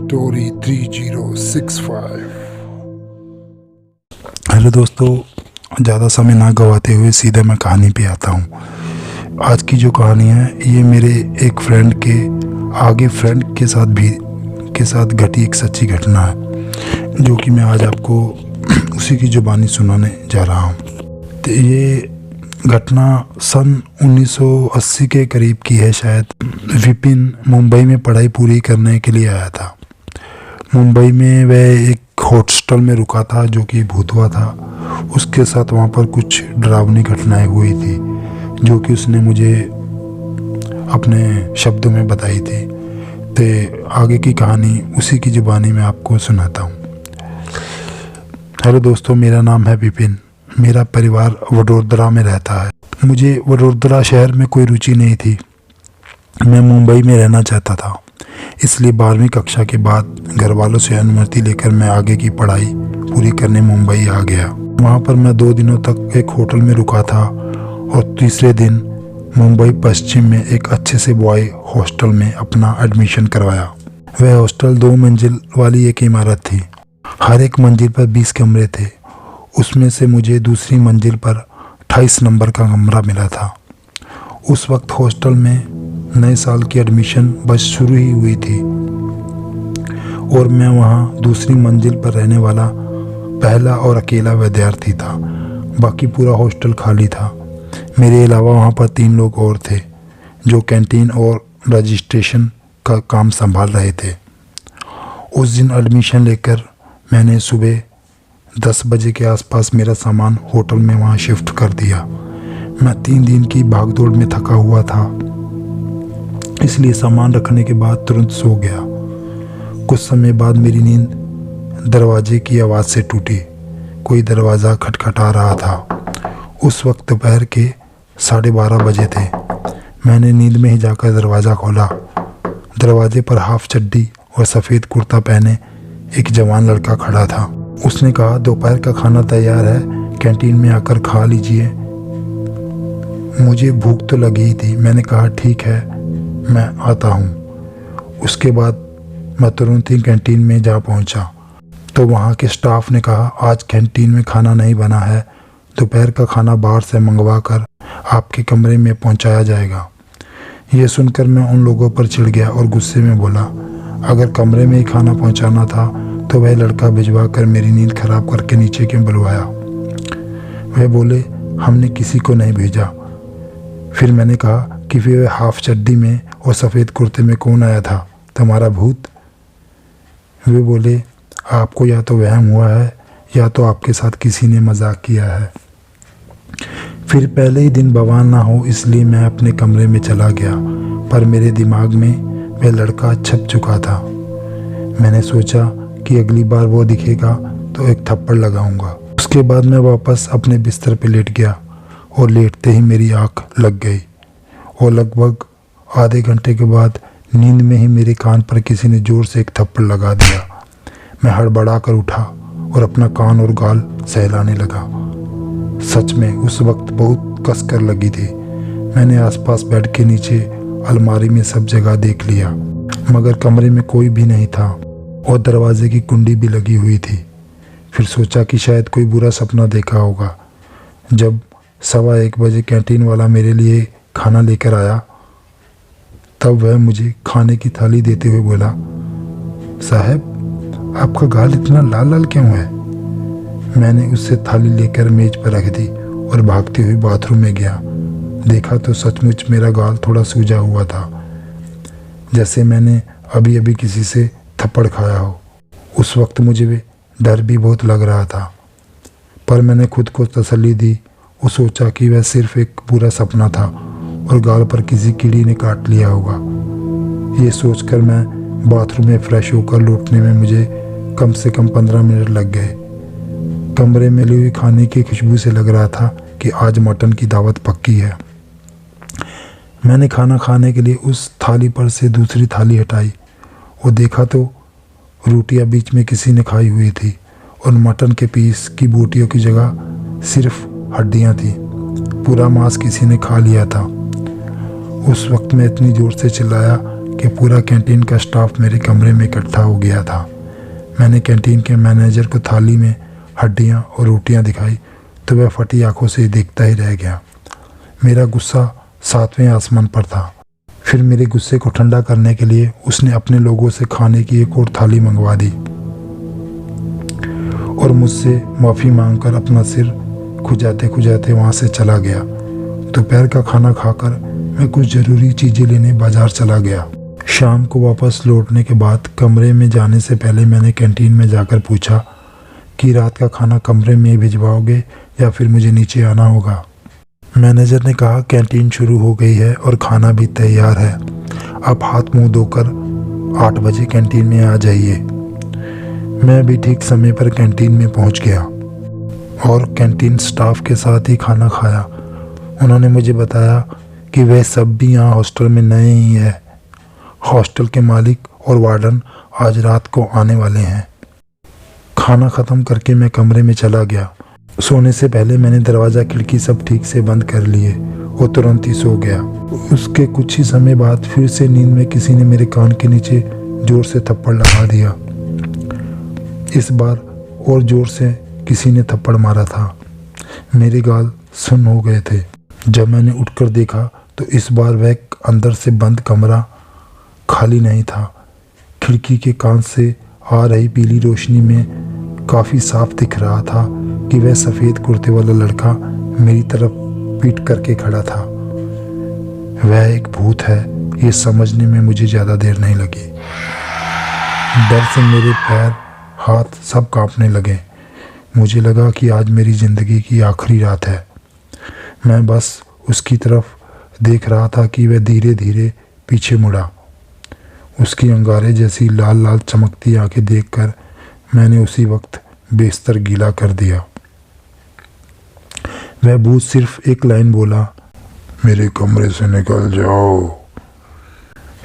Story 3065। Hello दोस्तों, ज़्यादा समय ना गवाते हुए सीधे मैं कहानी पे आता हूँ। आज की जो कहानी है ये मेरे एक फ्रेंड के साथ घटी एक सच्ची घटना है, जो कि मैं आज आपको उसी की ज़ुबानी सुनाने जा रहा हूँ। तो ये घटना सन 1980 के करीब की है शायद। विपिन मुंबई में पढ़ाई पूरी करने के लिए आया था। मुंबई में वह एक हॉस्टल में रुका था जो कि भूतवा था। उसके साथ वहाँ पर कुछ डरावनी घटनाएं हुई थी जो कि उसने मुझे अपने शब्दों में बताई थी। तो आगे की कहानी उसी की ज़ुबानी में आपको सुनाता हूँ। हेलो दोस्तों, मेरा नाम है विपिन। मेरा परिवार वडोदरा में रहता है। मुझे वडोदरा शहर में कोई रुचि नहीं थी। मैं मुंबई में रहना चाहता था, इसलिए 12वीं कक्षा के बाद घर वालों से अनुमति लेकर मैं आगे की पढ़ाई पूरी करने मुंबई आ गया। वहाँ पर मैं 2 दिनों तक एक होटल में रुका था और तीसरे दिन मुंबई पश्चिम में एक अच्छे से बॉय हॉस्टल में अपना एडमिशन करवाया। वह हॉस्टल 2 मंजिल वाली एक इमारत थी। हर एक मंजिल पर 20 कमरे थे। उसमें से मुझे दूसरी मंजिल पर 28 नंबर का कमरा मिला था। उस वक्त हॉस्टल में नए साल की एडमिशन बस शुरू ही हुई थी और मैं वहाँ दूसरी मंजिल पर रहने वाला पहला और अकेला विद्यार्थी था। बाकी पूरा हॉस्टल खाली था। मेरे अलावा वहाँ पर 3 लोग और थे जो कैंटीन और रजिस्ट्रेशन का काम संभाल रहे थे। उस दिन एडमिशन लेकर मैंने सुबह 10 बजे के आसपास मेरा सामान होटल में वहाँ शिफ्ट कर दिया। मैं 3 दिन की भागदौड़ में थका हुआ था, इसलिए सामान रखने के बाद तुरंत सो गया। कुछ समय बाद मेरी नींद दरवाजे की आवाज़ से टूटी। कोई दरवाज़ा खटखटा रहा था। उस वक्त दोपहर के 12:30 बजे थे। मैंने नींद में ही जाकर दरवाज़ा खोला। दरवाजे पर हाफ चड्डी और सफ़ेद कुर्ता पहने एक जवान लड़का खड़ा था। उसने कहा, दोपहर का खाना तैयार है, कैंटीन में आकर खा लीजिए। मुझे भूख तो लगी ही थी। मैंने कहा, ठीक है, मैं आता हूँ। उसके बाद मैं तुरंत ही कैंटीन में जा पहुँचा तो वहाँ के स्टाफ ने कहा, आज कैंटीन में खाना नहीं बना है, दोपहर का खाना बाहर से मंगवा कर आपके कमरे में पहुँचाया जाएगा। ये सुनकर मैं उन लोगों पर चिढ़ गया और गुस्से में बोला, अगर कमरे में ही खाना पहुँचाना था तो वह लड़का भिजवा कर मेरी नींद खराब करके नीचे क्यों बुलवाया। वह बोले, हमने किसी को नहीं भेजा। फिर मैंने कहा कि फिर वह हाफ चड्डी में और सफ़ेद कुर्ते में कौन आया था, तुम्हारा भूत? वे बोले, आपको या तो वहम हुआ है या तो आपके साथ किसी ने मजाक किया है। फिर पहले ही दिन बवाल ना हो इसलिए मैं अपने कमरे में चला गया, पर मेरे दिमाग में वह लड़का छप चुका था। मैंने सोचा कि अगली बार वो दिखेगा तो एक थप्पड़ लगाऊंगा। उसके बाद मैं वापस अपने बिस्तर पे लेट गया और लेटते ही मेरी आंख लग गई और लगभग आधे घंटे के बाद नींद में ही मेरे कान पर किसी ने जोर से एक थप्पड़ लगा दिया। मैं हड़बड़ा कर उठा और अपना कान और गाल सहलाने लगा। सच में उस वक्त बहुत कसकर लगी थी। मैंने आसपास बेड के नीचे, अलमारी में सब जगह देख लिया, मगर कमरे में कोई भी नहीं था और दरवाजे की कुंडी भी लगी हुई थी। फिर सोचा कि शायद कोई बुरा सपना देखा होगा। जब 1:15 बजे कैंटीन वाला मेरे लिए खाना लेकर आया तब वह मुझे खाने की थाली देते हुए बोला, साहब, आपका गाल इतना लाल लाल क्यों है? मैंने उससे थाली लेकर मेज पर रख दी और भागते हुए बाथरूम में गया। देखा तो सचमुच मेरा गाल थोड़ा सूजा हुआ था, जैसे मैंने अभी अभी किसी से थप्पड़ खाया हो। उस वक्त मुझे डर भी बहुत लग रहा था, पर मैंने खुद को तसल्ली दी और सोचा कि वह सिर्फ एक बुरा सपना था और गाल पर किसी कीड़ी ने काट लिया होगा। ये सोचकर मैं बाथरूम में फ्रेश होकर लौटने में मुझे कम से कम 15 मिनट लग गए। कमरे में मिली हुई खाने की खुशबू से लग रहा था कि आज मटन की दावत पक्की है। मैंने खाना खाने के लिए उस थाली पर से दूसरी थाली हटाई और देखा तो रोटियां बीच में किसी ने खाई हुई थी और मटन के पीस की बोटियों की जगह सिर्फ हड्डियां थी। पूरा मांस किसी ने खा लिया था। उस वक्त मैं इतनी जोर से चिल्लाया कि पूरा कैंटीन का स्टाफ मेरे कमरे में इकट्ठा हो गया था। मैंने कैंटीन के मैनेजर को थाली में हड्डियाँ और रोटियाँ दिखाई तो वह फटी आंखों से देखता ही रह गया। मेरा गुस्सा 7वें आसमान पर था। फिर मेरे गुस्से को ठंडा करने के लिए उसने अपने लोगों से खाने की एक और थाली मंगवा दी और मुझसे माफ़ी मांगकर अपना सिर खुजाते खुजाते वहाँ से चला गया। दोपहर का खाना खाकर मैं कुछ ज़रूरी चीज़ें लेने बाज़ार चला गया। शाम को वापस लौटने के बाद कमरे में जाने से पहले मैंने कैंटीन में जाकर पूछा कि रात का खाना कमरे में भिजवाओगे या फिर मुझे नीचे आना होगा। मैनेजर ने कहा कैंटीन शुरू हो गई है और खाना भी तैयार है, आप हाथ मुंह धोकर 8 बजे कैंटीन में आ जाइए। मैं भी ठीक समय पर कैंटीन में पहुंच गया और कैंटीन स्टाफ के साथ ही खाना खाया। उन्होंने मुझे बताया कि वह सब भी यहाँ हॉस्टल में नए ही है। हॉस्टल के मालिक और वार्डन आज रात को आने वाले हैं। खाना ख़त्म करके मैं कमरे में चला गया। सोने से पहले मैंने दरवाज़ा खिड़की सब ठीक से बंद कर लिए और तुरंत ही सो गया। उसके कुछ ही समय बाद फिर से नींद में किसी ने मेरे कान के नीचे ज़ोर से थप्पड़ लगा दिया। इस बार और ज़ोर से किसी ने थप्पड़ मारा था। मेरे गाल सुन्न हो गए थे। जब मैंने उठकर देखा तो इस बार वह अंदर से बंद कमरा खाली नहीं था। खिड़की के कांच से आ रही पीली रोशनी में काफ़ी साफ दिख रहा था कि वह सफ़ेद कुर्ते वाला लड़का मेरी तरफ पीठ करके खड़ा था। वह एक भूत है, ये समझने में मुझे ज़्यादा देर नहीं लगी। डर से मेरे पैर हाथ सब कांपने लगे। मुझे लगा कि आज मेरी ज़िंदगी की आखिरी रात है। मैं बस उसकी तरफ देख रहा था कि वह धीरे धीरे पीछे मुड़ा। उसकी अंगारे जैसी लाल लाल चमकती आंखें देखकर मैंने उसी वक्त बिस्तर गीला कर दिया। वह भूत सिर्फ एक लाइन बोला, मेरे कमरे से निकल जाओ।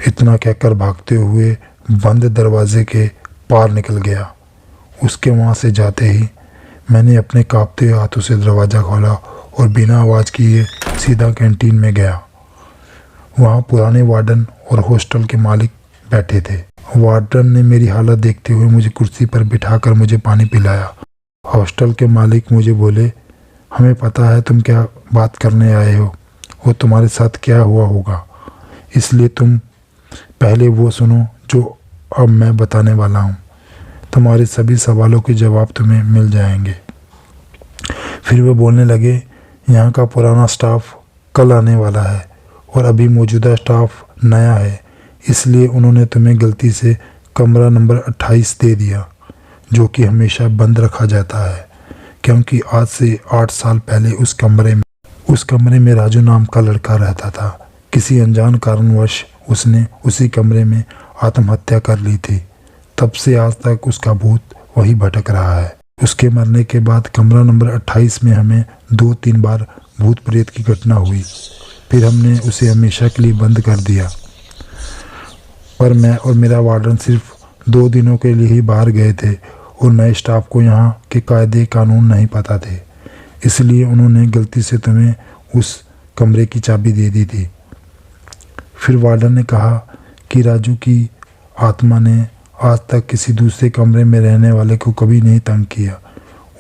इतना कहकर भागते हुए बंद दरवाजे के पार निकल गया। उसके वहाँ से जाते ही मैंने अपने कांपते हाथों से दरवाज़ा खोला और बिना आवाज़ किए सीधा कैंटीन में गया। वहाँ पुराने वार्डन और हॉस्टल के मालिक बैठे थे। वार्डन ने मेरी हालत देखते हुए मुझे कुर्सी पर बिठाकर मुझे पानी पिलाया। हॉस्टल के मालिक मुझे बोले, हमें पता है तुम क्या बात करने आए हो और तुम्हारे साथ क्या हुआ होगा, इसलिए तुम पहले वो सुनो जो अब मैं बताने वाला हूँ। तुम्हारे सभी सवालों के जवाब तुम्हें मिल जाएंगे। फिर वे बोलने लगे, यहाँ का पुराना स्टाफ कल आने वाला है और अभी मौजूदा स्टाफ नया है, इसलिए उन्होंने तुम्हें गलती से कमरा नंबर 28 दे दिया, जो कि हमेशा बंद रखा जाता है, क्योंकि आज से 8 साल पहले उस कमरे में राजू नाम का लड़का रहता था। किसी अनजान कारणवश उसने उसी कमरे में आत्महत्या कर ली थी। तब से आज तक उसका भूत वही भटक रहा है। उसके मरने के बाद कमरा नंबर 28 में हमें 2-3 बार भूत प्रेत की घटना हुई। फिर हमने उसे हमेशा के लिए बंद कर दिया। पर मैं और मेरा वार्डन सिर्फ 2 दिनों के लिए ही बाहर गए थे और नए स्टाफ को यहाँ के कायदे कानून नहीं पता थे, इसलिए उन्होंने गलती से तुम्हें उस कमरे की चाबी दे दी थी। फिर वार्डन ने कहा कि राजू की आत्मा ने आज तक किसी दूसरे कमरे में रहने वाले को कभी नहीं तंग किया।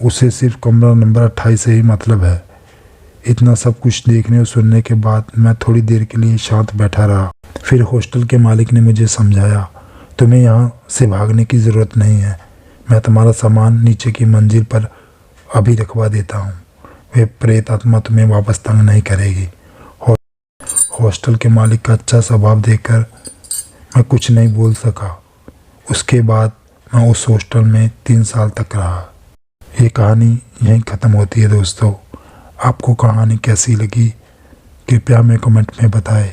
उसे सिर्फ कमरा नंबर 28 से ही मतलब है। इतना सब कुछ देखने और सुनने के बाद मैं थोड़ी देर के लिए शांत बैठा रहा। फिर हॉस्टल के मालिक ने मुझे समझाया, तुम्हें यहाँ से भागने की ज़रूरत नहीं है। मैं तुम्हारा सामान नीचे की मंजिल पर अभी रखवा देता हूँ। वे प्रेत आत्मा तुम्हें वापस तंग नहीं करेगी। हॉस्टल के मालिक का अच्छा स्वभाव देखकर मैं कुछ नहीं बोल सका। उसके बाद मैं उस हॉस्टल में 3 साल तक रहा। ये कहानी यहीं ख़त्म होती है। दोस्तों, आपको कहानी कैसी लगी कृपया हमें कमेंट में बताएं।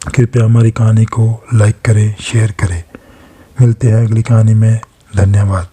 कृपया हमारी कहानी को लाइक करें, शेयर करें। मिलते हैं अगली कहानी में। धन्यवाद।